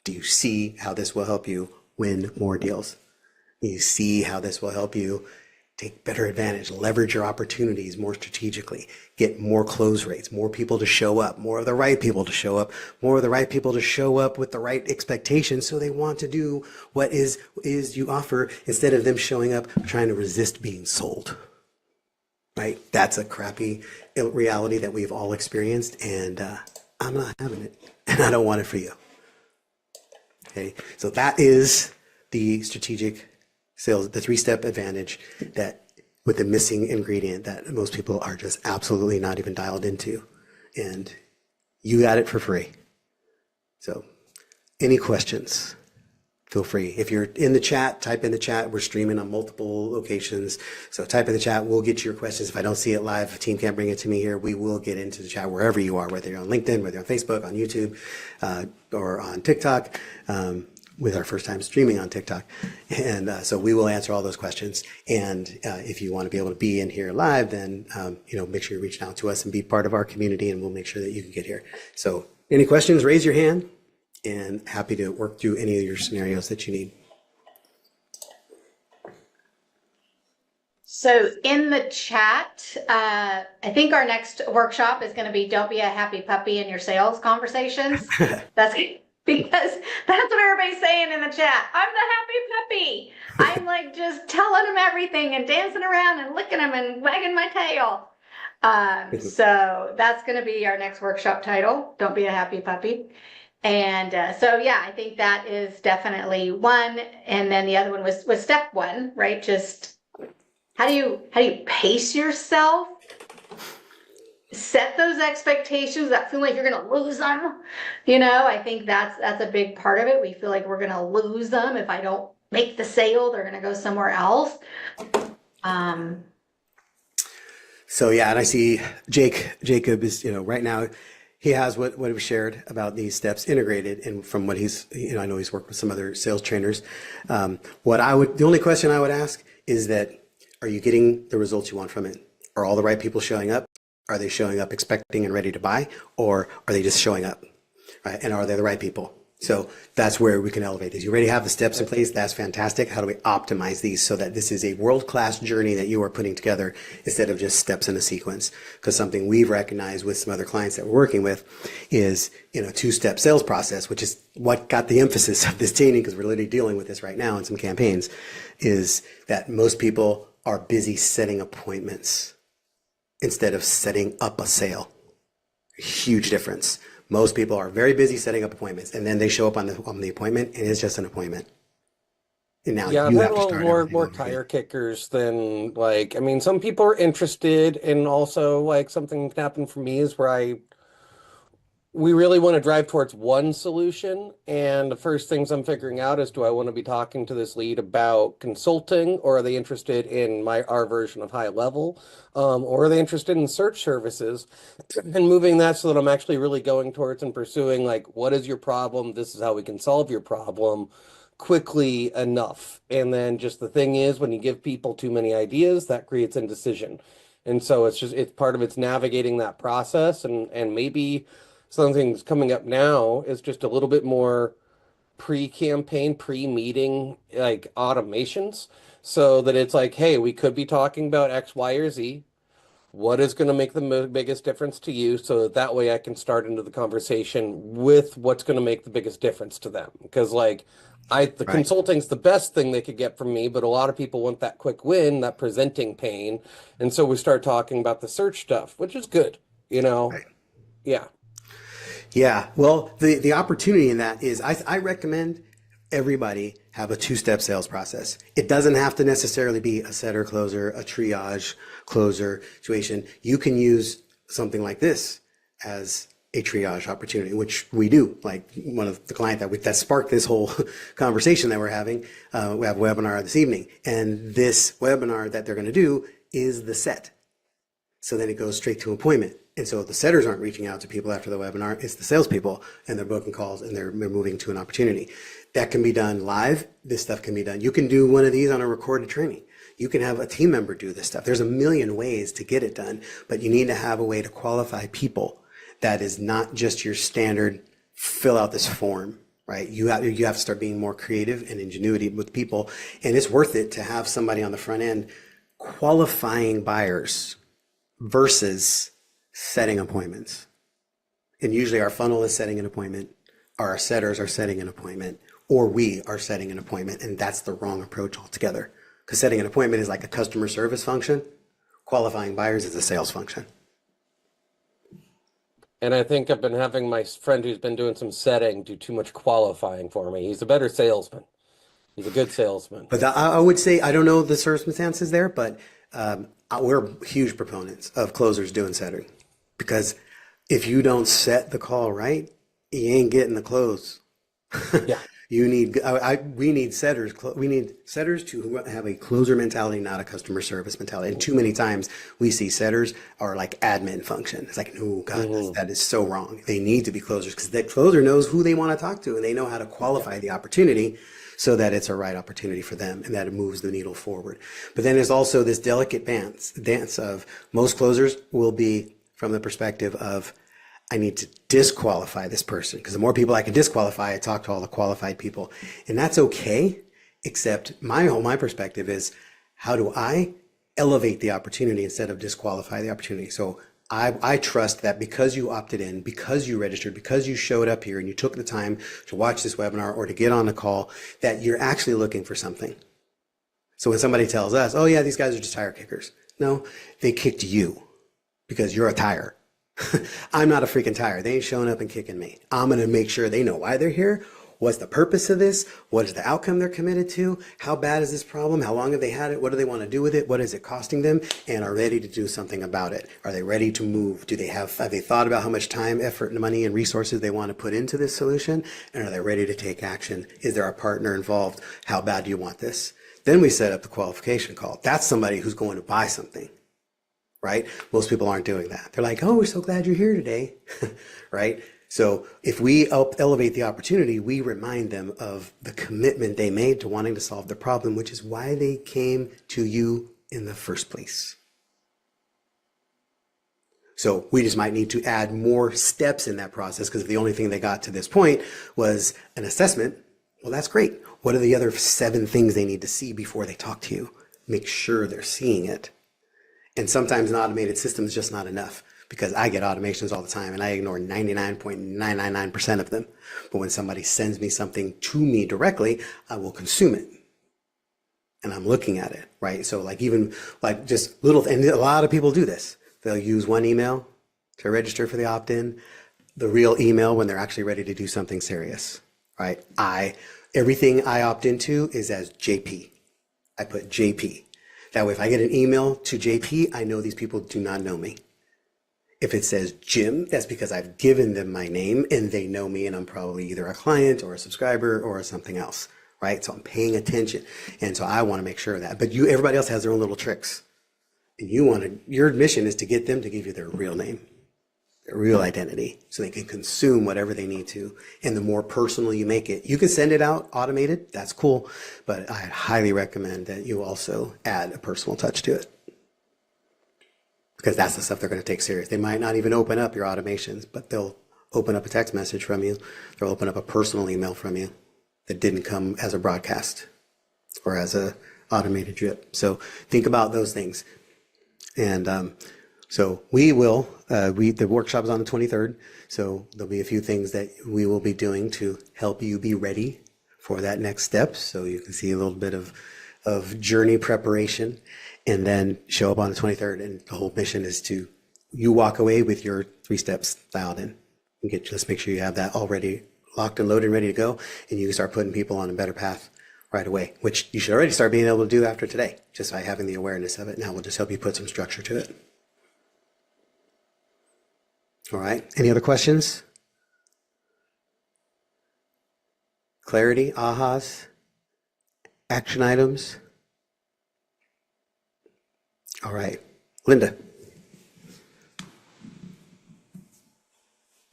do you see how this will help you win more deals? Do you see how this will help you take better advantage, leverage your opportunities more strategically, get more close rates, more people to show up, more of the right people to show up, more of the right people to show up with the right expectations so they want to do what is you offer instead of them showing up trying to resist being sold, right? That's a crappy reality that we've all experienced, and I'm not having it, and I don't want it for you. Okay, so that is the strategic sales, the 3-step advantage, that with the missing ingredient that most people are just absolutely not even dialed into. And you got it for free. So any questions, feel free. If you're in the chat, type in the chat. We're streaming on multiple locations. So type in the chat. We'll get your questions. If I don't see it live, if the team can't bring it to me here, we will get into the chat wherever you are, whether you're on LinkedIn, whether you're on Facebook, on YouTube, or on TikTok. With our first time streaming on TikTok. And so we will answer all those questions. And if you want to be able to be in here live, then make sure you reach out to us and be part of our community, and we'll make sure that you can get here. So any questions, raise your hand, and happy to work through any of your scenarios that you need. So in the chat, I think our next workshop is going to be Don't Be a Happy Puppy in Your Sales Conversations. Because that's what everybody's saying in the chat. I'm the happy puppy. I'm like just telling them everything and dancing around and licking them and wagging my tail. So that's going to be our next workshop title. Don't be a happy puppy. And so, yeah, I think that is definitely one. And then the other one was step 1, right? Just how do you pace yourself set those expectations that feel like you're going to lose them. You know, I think that's a big part of it. We feel like we're going to lose them. If I don't make the sale, they're going to go somewhere else. So yeah, and I see Jacob is, right now he has what was shared about these steps integrated, and from what he's, I know he's worked with some other sales trainers. The only question I would ask is that, are you getting the results you want from it? Are all the right people showing up? Are they showing up expecting and ready to buy, or are they just showing up, right? And are they the right people? So that's where we can elevate these. You already have the steps in place. That's fantastic. How do we optimize these so that this is a world-class journey that you are putting together instead of just steps in a sequence? Because something we've recognized with some other clients that we're working with is, two-step sales process, which is what got the emphasis of this training, because we're literally dealing with this right now in some campaigns, is that most people are busy setting appointments instead of setting up a sale. Huge difference. Most people are very busy setting up appointments, and then they show up on the appointment, and it's just an appointment. And now Yeah, I've you had have a to little start more everything over again. tire kickers than some people are interested, and also something that happened for me is where we really want to drive towards one solution. And the first things I'm figuring out is, do I want to be talking to this lead about consulting, or are they interested in our version of high level? Or are they interested in search services, and moving that so that I'm actually really going towards and pursuing what is your problem? This is how we can solve your problem quickly enough. And then just the thing is, when you give people too many ideas, that creates indecision. And so it's part of it's navigating that process, and maybe something's coming up now is just a little bit more pre-campaign, pre-meeting automations, so that it's hey, we could be talking about X, Y, or Z. What is going to make the biggest difference to you, so that way I can start into the conversation with what's going to make the biggest difference to them. Because the Right. consulting's the best thing they could get from me, but a lot of people want that quick win, that presenting pain. And so we start talking about the search stuff, which is good, Right. Yeah. Yeah. Well, the opportunity in that is I recommend everybody have a two-step sales process. It doesn't have to necessarily be a setter closer, a triage closer situation. You can use something like this as a triage opportunity, which we do. Like one of the client that sparked this whole conversation that we're having, we have a webinar this evening, and this webinar that they're going to do is the set. So then it goes straight to appointment. And so the setters aren't reaching out to people after the webinar, it's the salespeople, and they're booking calls and they're moving to an opportunity. That can be done live. This stuff can be done. You can do one of these on a recorded training. You can have a team member do this stuff. There's a million ways to get it done, but you need to have a way to qualify people that is not just your standard fill out this form, right? You have to start being more creative and ingenuity with people. And it's worth it to have somebody on the front end qualifying buyers versus setting appointments. And usually our funnel is setting an appointment, our setters are setting an appointment, or we are setting an appointment, and that's the wrong approach altogether. Because setting an appointment is like a customer service function, qualifying buyers is a sales function. And I think I've been having my friend who's been doing some setting do too much qualifying for me. He's a better salesman. He's a good salesman. But I would say, I don't know the circumstances there, but we're huge proponents of closers doing setting. Because if you don't set the call right, you ain't getting the close. Yeah. We need setters. We need setters to have a closer mentality, not a customer service mentality. And too many times we see setters are like admin function. It's like, oh God, that is so wrong. They need to be closers because the closer knows who they want to talk to and they know how to qualify the opportunity so that it's a right opportunity for them and that it moves the needle forward. But then there's also this delicate dance of most closers will be from the perspective of, I need to disqualify this person because the more people I can disqualify, I talk to all the qualified people. And that's okay, except my perspective is, how do I elevate the opportunity instead of disqualify the opportunity? So I trust that because you opted in, because you registered, because you showed up here and you took the time to watch this webinar or to get on the call, that you're actually looking for something. So when somebody tells us, oh yeah, these guys are just tire kickers. No, they kicked you because you're a tire. I'm not a freaking tire. They ain't showing up and kicking me. I'm going to make sure they know why they're here, what's the purpose of this? What is the outcome they're committed to? How bad is this problem? How long have they had it? What do they want to do with it? What is it costing them? And are ready to do something about it? Are they ready to move? Have they thought about how much time, effort, and money and resources they want to put into this solution? And are they ready to take action? Is there a partner involved? How bad do you want this? Then we set up the qualification call. That's somebody who's going to buy something, right? Most people aren't doing that. They're like, oh, we're so glad you're here today, right? So if we elevate the opportunity, we remind them of the commitment they made to wanting to solve the problem, which is why they came to you in the first place. So we just might need to add more steps in that process, because if the only thing they got to this point was an assessment, well, that's great. What are the other 7 things they need to see before they talk to you? Make sure they're seeing it. And sometimes an automated system is just not enough, because I get automations all the time and I ignore 99.999% of them. But when somebody sends me something to me directly, I will consume it. And I'm looking at it, right? So just little, and a lot of people do this. They'll use one email to register for the opt-in, the real email when they're actually ready to do something serious, right? Everything I opt into is as JP. I put JP. That way, if I get an email to JP, I know these people do not know me. If it says Jim, that's because I've given them my name and they know me, and I'm probably either a client or a subscriber or something else, right? So I'm paying attention. And so I want to make sure of that. But everybody else has their own little tricks. And your mission is to get them to give you their real name, their real identity, so they can consume whatever they need to. And the more personal you make it, you can send it out automated, that's cool, but I highly recommend that you also add a personal touch to it, because that's the stuff they're going to take serious. They might not even open up your automations, but they'll open up a text message from you. They'll open up a personal email from you that didn't come as a broadcast or as a automated drip. So think about those things. And so we will, the workshop is on the 23rd. So there'll be a few things that we will be doing to help you be ready for that next step. So you can see a little bit of journey preparation, and then show up on the 23rd. And the whole mission is to, you walk away with your 3 steps dialed in. Let's make sure you have that already locked and loaded and ready to go. And you can start putting people on a better path right away, which you should already start being able to do after today, just by having the awareness of it. Now we'll just help you put some structure to it. All right. Any other questions? Clarity, ahas, action items? All right. Linda.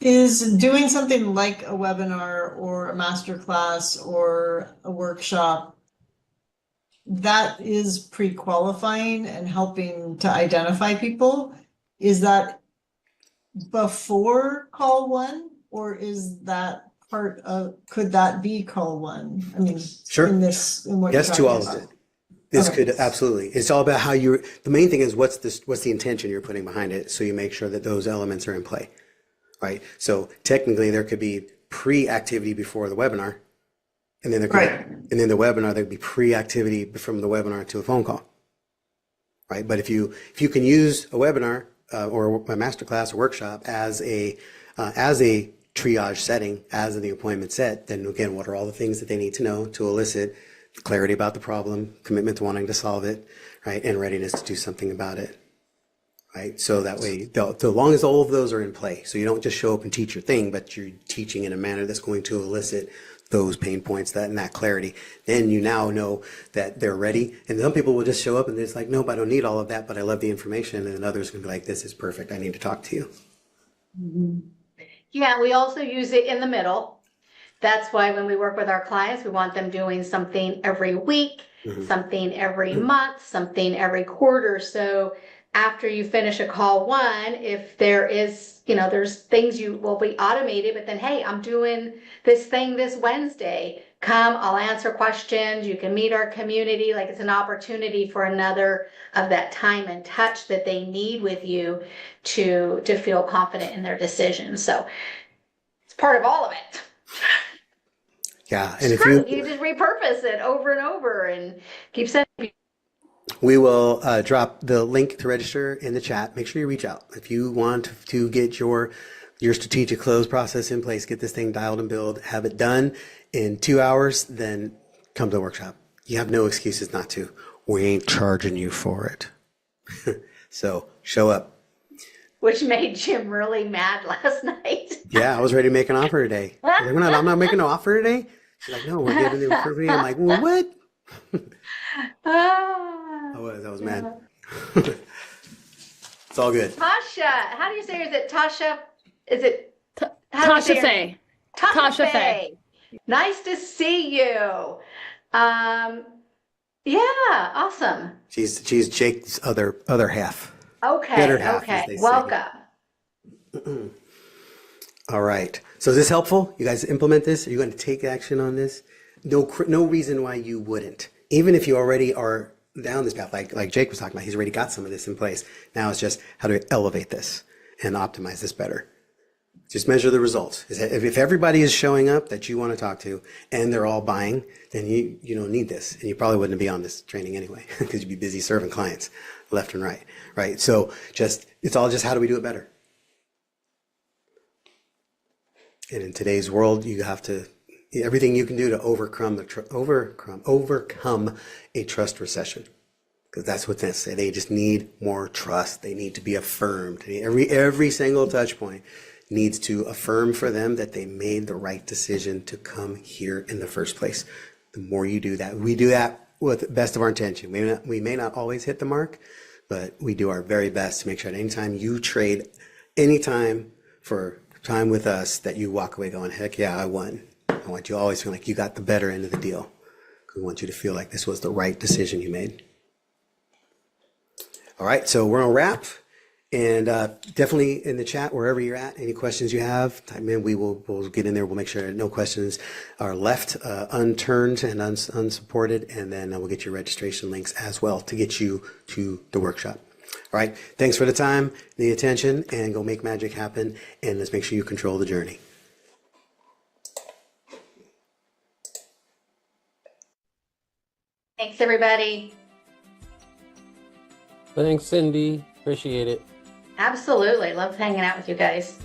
Is doing something like a webinar or a masterclass or a workshop, that is pre-qualifying and helping to identify people? Is that before call 1, or is that part of, could that be call 1? I mean, Sure. in what Yes you're to all talking of about. it. This Okay. could absolutely. It's all about how the main thing is what's the intention you're putting behind it, so you make sure that those elements are in play, right? So technically there could be pre-activity before the webinar, and then and then the webinar, there'd be pre-activity from the webinar to a phone call, right? But if you can use a webinar or a masterclass or workshop as a triage setting, as in the appointment set, then again, what are all the things that they need to know to elicit clarity about the problem, commitment to wanting to solve it, right, and readiness to do something about it, right? So that way, so long as all of those are in play, so you don't just show up and teach your thing, but you're teaching in a manner that's going to elicit those pain points, and that clarity, then you now know that they're ready. And some people will just show up and it's like, nope, I don't need all of that, but I love the information. And then others can be like, this is perfect, I need to talk to you. Mm-hmm. Yeah, we also use it in the middle. That's why when we work with our clients, we want them doing something every week, something every month, something every quarter. So after you finish a call 1, if there is, there's things you will be automated, but then, hey, I'm doing this thing this Wednesday. Come, I'll answer questions. You can meet our community. Like, it's an opportunity for another of that time and touch that they need with you to feel confident in their decision. So it's part of all of it. Yeah, and It's true. You just repurpose it over and over and keep sending. we will drop the link to register in the chat. Make sure you reach out if you want to get your your strategic close process in place, get this thing dialed and build, have it done in 2 hours, then come to the workshop. You have no excuses not to. We ain't charging you for it. So show up. Which made Jim really mad last night. Yeah, I was ready to make an offer today. I'm like, I'm not making an offer today. She's like, no, we're giving you for free. I'm like, well, what? I was mad. It's all good. Tasha, how do you say? Is it Tasha? Is it how do you say Tasha your- Faye. Tasha Tasha Faye. Nice to see you. Yeah, awesome. She's Jake's other half. Okay, Better half, okay. as they say. Welcome. All right. So is this helpful? You guys implement this? Are you going to take action on this? No reason why you wouldn't. Even if you already are down this path, like Jake was talking about, he's already got some of this in place. Now it's just how to elevate this and optimize this better. Just measure the results. If everybody is showing up that you want to talk to and they're all buying, then you don't need this. And you probably wouldn't be on this training anyway because you'd be busy serving clients left and right? So it's all just how do we do it better? And in today's world, you have to, everything you can do to overcome a trust recession. Because that's what they just need more trust. They need to be affirmed. Every single touch point needs to affirm for them that they made the right decision to come here in the first place. The more you do that, we do that with the best of our intention. We may not always hit the mark, but we do our very best to make sure that anytime you trade any time for time with us, that you walk away going, heck yeah, I won. I want you to always feel like you got the better end of the deal. We want you to feel like this was the right decision you made. All right, so we're going to wrap. And definitely in the chat, wherever you're at, any questions you have, type in. We'll get in there. We'll make sure that no questions are left unturned and unsupported. And then we'll get your registration links as well to get you to the workshop. All right. Thanks for the time, the attention, and go make magic happen. And let's make sure you control the journey. Thanks, everybody. Thanks, Cindy. Appreciate it. Absolutely. Love hanging out with you guys.